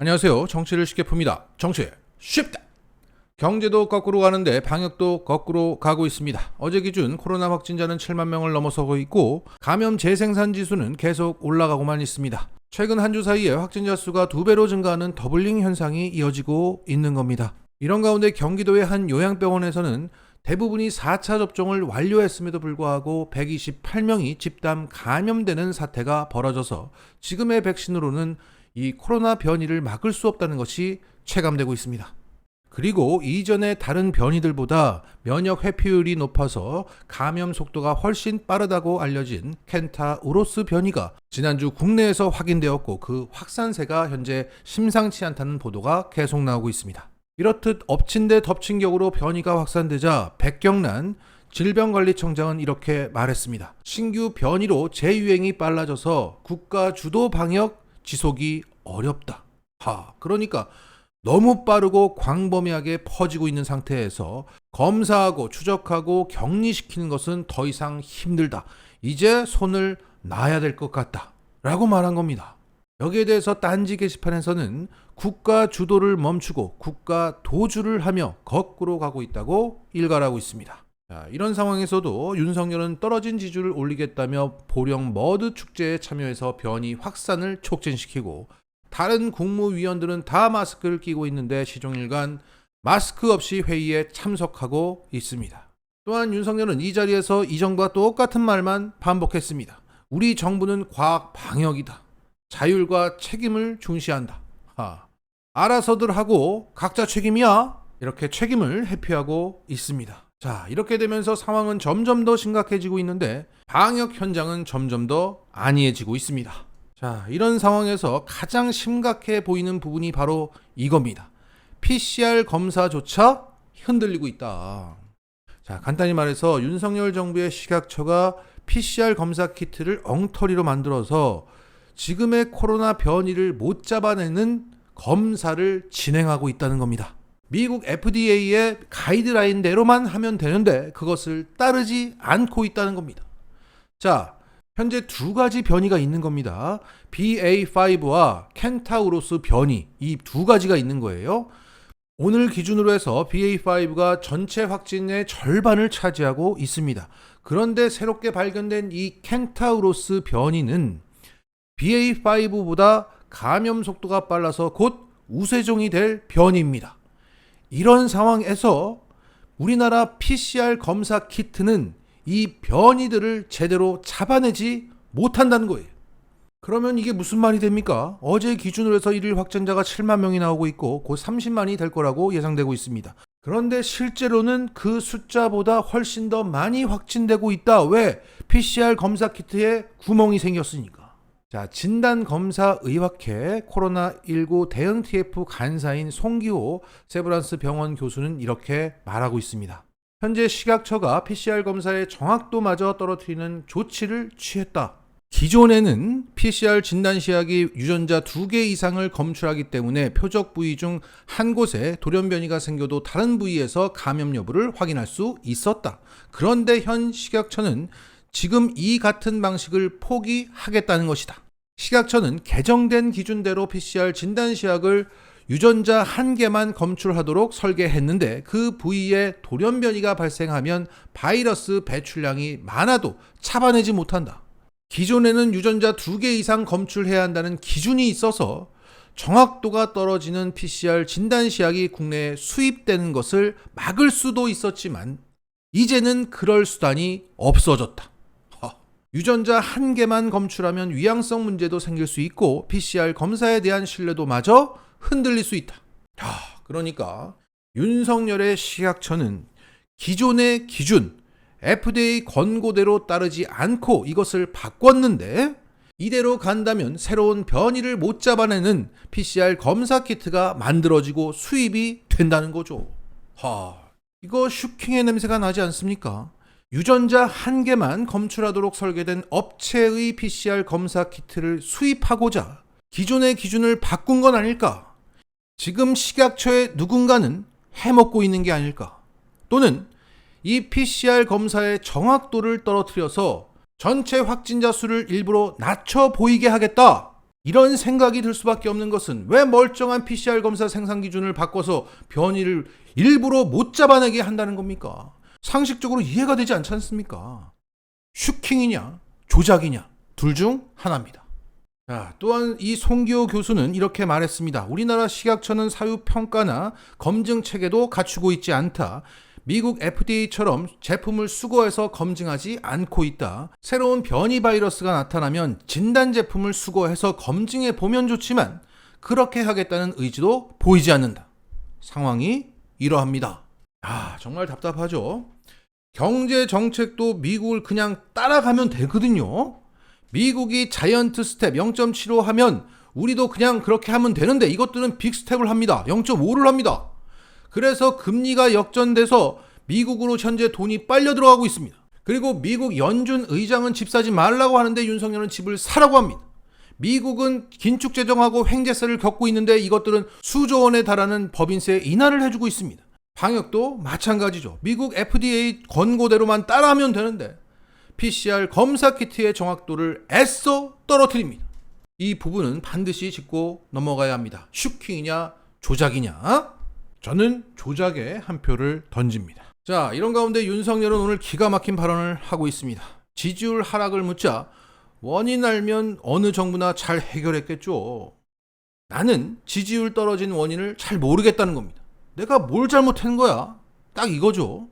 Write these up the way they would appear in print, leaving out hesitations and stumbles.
안녕하세요. 정치를 쉽게 풉니다. 정치 쉽다. 경제도 거꾸로 가는데 방역도 거꾸로 가고 있습니다. 어제 기준 코로나 확진자는 7만 명을 넘어서고 있고 감염 재생산 지수는 계속 올라가고만 있습니다. 최근 한 주 사이에 확진자 수가 2배로 증가하는 더블링 현상이 이어지고 있는 겁니다. 이런 가운데 경기도의 한 요양병원에서는 대부분이 4차 접종을 완료했음에도 불구하고 128명이 집단 감염되는 사태가 벌어져서 지금의 백신으로는 이 코로나 변이를 막을 수 없다는 것이 체감되고 있습니다. 그리고 이전의 다른 변이들보다 면역 회피율이 높아서 감염 속도가 훨씬 빠르다고 알려진 켄타우로스 변이가 지난주 국내에서 확인되었고 그 확산세가 현재 심상치 않다는 보도가 계속 나오고 있습니다. 이렇듯 엎친 데 덮친 격으로 변이가 확산되자 백경란 질병관리청장은 이렇게 말했습니다. 신규 변이로 재유행이 빨라져서 국가 주도 방역 지속이 어렵다. 그러니까 너무 빠르고 광범위하게 퍼지고 있는 상태에서 검사하고 추적하고 격리시키는 것은 더 이상 힘들다. 이제 손을 놔야 될 것 같다. 라고 말한 겁니다. 여기에 대해서 딴지 게시판에서는 국가 주도를 멈추고 국가 도주를 하며 거꾸로 가고 있다고 일갈하고 있습니다. 이런 상황에서도 윤석열은 떨어진 지지를 올리겠다며 보령 머드 축제에 참여해서 변이 확산을 촉진시키고 다른 국무위원들은 다 마스크를 끼고 있는데 시종일관 마스크 없이 회의에 참석하고 있습니다. 또한 윤석열은 이 자리에서 이전과 똑같은 말만 반복했습니다. 우리 정부는 과학 방역이다. 자율과 책임을 중시한다. 알아서들 하고 각자 책임이야. 이렇게 책임을 회피하고 있습니다. 이렇게 되면서 상황은 점점 더 심각해지고 있는데 방역 현장은 점점 더 안이해지고 있습니다. 이런 상황에서 가장 심각해 보이는 부분이 바로 이겁니다. PCR 검사조차 흔들리고 있다. 간단히 말해서 윤석열 정부의 식약처가 PCR 검사 키트를 엉터리로 만들어서 지금의 코로나 변이를 못 잡아내는 검사를 진행하고 있다는 겁니다. 미국 FDA의 가이드라인대로만 하면 되는데 그것을 따르지 않고 있다는 겁니다. 현재 두 가지 변이가 있는 겁니다. BA5와 켄타우로스 변이, 이 두 가지가 있는 거예요. 오늘 기준으로 해서 BA5가 전체 확진의 절반을 차지하고 있습니다. 그런데 새롭게 발견된 이 켄타우로스 변이는 BA5보다 감염 속도가 빨라서 곧 우세종이 될 변이입니다. 이런 상황에서 우리나라 PCR 검사 키트는 이 변이들을 제대로 잡아내지 못한다는 거예요. 그러면 이게 무슨 말이 됩니까? 어제 기준으로 해서 일일 확진자가 7만 명이 나오고 있고 곧 30만이 될 거라고 예상되고 있습니다. 그런데 실제로는 그 숫자보다 훨씬 더 많이 확진되고 있다. 왜? PCR 검사 키트에 구멍이 생겼으니까. 진단검사의학회 코로나19 대응 TF 간사인 송기호 세브란스 병원 교수는 이렇게 말하고 있습니다. 현재 식약처가 PCR 검사의 정확도마저 떨어뜨리는 조치를 취했다. 기존에는 PCR 진단시약이 유전자 2개 이상을 검출하기 때문에 표적 부위 중 한 곳에 돌연변이가 생겨도 다른 부위에서 감염 여부를 확인할 수 있었다. 그런데 현 식약처는 지금 이 같은 방식을 포기하겠다는 것이다. 식약처는 개정된 기준대로 PCR 진단시약을 유전자 1개만 검출하도록 설계했는데 그 부위에 돌연변이가 발생하면 바이러스 배출량이 많아도 잡아내지 못한다. 기존에는 유전자 2개 이상 검출해야 한다는 기준이 있어서 정확도가 떨어지는 PCR 진단시약이 국내에 수입되는 것을 막을 수도 있었지만 이제는 그럴 수단이 없어졌다. 유전자 1개만 검출하면 위양성 문제도 생길 수 있고 PCR 검사에 대한 신뢰도마저 흔들릴 수 있다. 그러니까 윤석열의 식약처는 기존의 기준, FDA 권고대로 따르지 않고 이것을 바꿨는데 이대로 간다면 새로운 변이를 못 잡아내는 PCR 검사 키트가 만들어지고 수입이 된다는 거죠. 이거 슈킹의 냄새가 나지 않습니까? 유전자 1개만 검출하도록 설계된 업체의 PCR 검사 키트를 수입하고자 기존의 기준을 바꾼 건 아닐까? 지금 식약처의 누군가는 해먹고 있는 게 아닐까? 또는 이 PCR 검사의 정확도를 떨어뜨려서 전체 확진자 수를 일부러 낮춰 보이게 하겠다. 이런 생각이 들 수밖에 없는 것은 왜 멀쩡한 PCR 검사 생산 기준을 바꿔서 변이를 일부러 못 잡아내게 한다는 겁니까? 상식적으로 이해가 되지 않지 않습니까? 슈킹이냐 조작이냐 둘 중 하나입니다. 자, 또한 이 송기호 교수는 이렇게 말했습니다. 우리나라 식약처는 사유평가나 검증 체계도 갖추고 있지 않다. 미국 FDA처럼 제품을 수거해서 검증하지 않고 있다. 새로운 변이 바이러스가 나타나면 진단 제품을 수거해서 검증해 보면 좋지만 그렇게 하겠다는 의지도 보이지 않는다. 상황이 이러합니다. 정말 답답하죠. 경제 정책도 미국을 그냥 따라가면 되거든요. 미국이 자이언트 스텝 0.75 하면 우리도 그냥 그렇게 하면 되는데 이것들은 빅 스텝을 합니다. 0.5를 합니다. 그래서 금리가 역전돼서 미국으로 현재 돈이 빨려 들어가고 있습니다. 그리고 미국 연준 의장은 집 사지 말라고 하는데 윤석열은 집을 사라고 합니다. 미국은 긴축 재정하고 횡재세를 겪고 있는데 이것들은 수조 원에 달하는 법인세 인하를 해주고 있습니다. 방역도 마찬가지죠. 미국 FDA 권고대로만 따라하면 되는데 PCR 검사 키트의 정확도를 애써 떨어뜨립니다. 이 부분은 반드시 짚고 넘어가야 합니다. 슈킹이냐 조작이냐? 저는 조작에 한 표를 던집니다. 자, 이런 가운데 윤석열은 오늘 기가 막힌 발언을 하고 있습니다. 지지율 하락을 묻자 원인 알면 어느 정부나 잘 해결했겠죠. 나는 지지율 떨어진 원인을 잘 모르겠다는 겁니다. 내가 뭘 잘못한 거야? 딱 이거죠.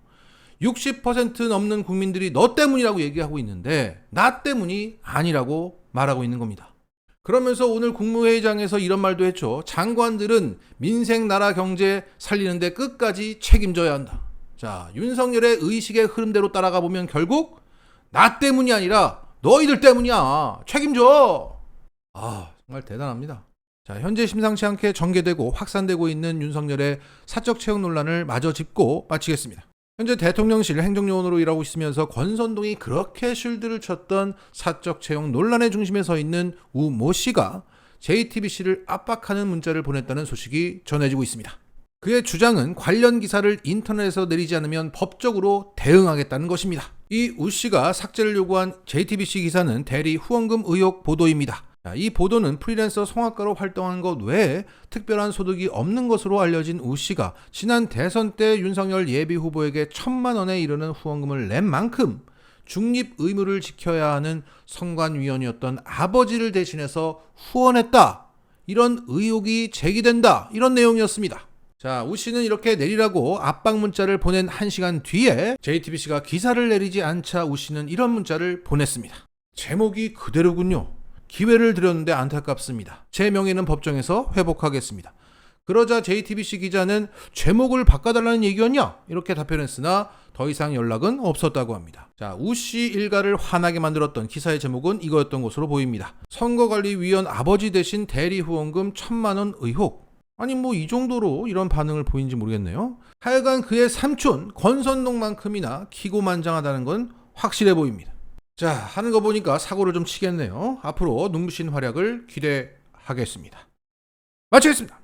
60% 넘는 국민들이 너 때문이라고 얘기하고 있는데 나 때문이 아니라고 말하고 있는 겁니다. 그러면서 오늘 국무회의장에서 이런 말도 했죠. 장관들은 민생 나라 경제 살리는데 끝까지 책임져야 한다. 자, 윤석열의 의식의 흐름대로 따라가 보면 결국 나 때문이 아니라 너희들 때문이야. 책임져. 정말 대단합니다. 자, 현재 심상치 않게 전개되고 확산되고 있는 윤석열의 사적 채용 논란을 마저 짚고 마치겠습니다. 현재 대통령실 행정요원으로 일하고 있으면서 권선동이 그렇게 쉴드를 쳤던 사적 채용 논란의 중심에 서 있는 우 모 씨가 JTBC를 압박하는 문자를 보냈다는 소식이 전해지고 있습니다. 그의 주장은 관련 기사를 인터넷에서 내리지 않으면 법적으로 대응하겠다는 것입니다. 이 우 씨가 삭제를 요구한 JTBC 기사는 대리 후원금 의혹 보도입니다. 이 보도는 프리랜서 성악가로 활동한 것 외에 특별한 소득이 없는 것으로 알려진 우 씨가 지난 대선 때 윤석열 예비 후보에게 1,000만 원에 이르는 후원금을 낸 만큼 중립 의무를 지켜야 하는 선관위원이었던 아버지를 대신해서 후원했다. 이런 의혹이 제기된다. 이런 내용이었습니다. 자, 우 씨는 이렇게 내리라고 압박 문자를 보낸 1시간 뒤에 JTBC가 기사를 내리지 않자 우 씨는 이런 문자를 보냈습니다. 제목이 그대로군요. 기회를 드렸는데 안타깝습니다. 제 명예는 법정에서 회복하겠습니다. 그러자 JTBC 기자는 제목을 바꿔달라는 얘기였냐? 이렇게 답변했으나 더 이상 연락은 없었다고 합니다. 자, 우 씨 일가를 화나게 만들었던 기사의 제목은 이거였던 것으로 보입니다. 선거관리위원 아버지 대신 대리 후원금 1,000만 원 의혹. 아니 이 정도로 이런 반응을 보이는지 모르겠네요. 하여간 그의 삼촌 권선동만큼이나 기고만장하다는 건 확실해 보입니다. 자, 하는 거 보니까 사고를 좀 치겠네요. 앞으로 눈부신 활약을 기대하겠습니다. 마치겠습니다.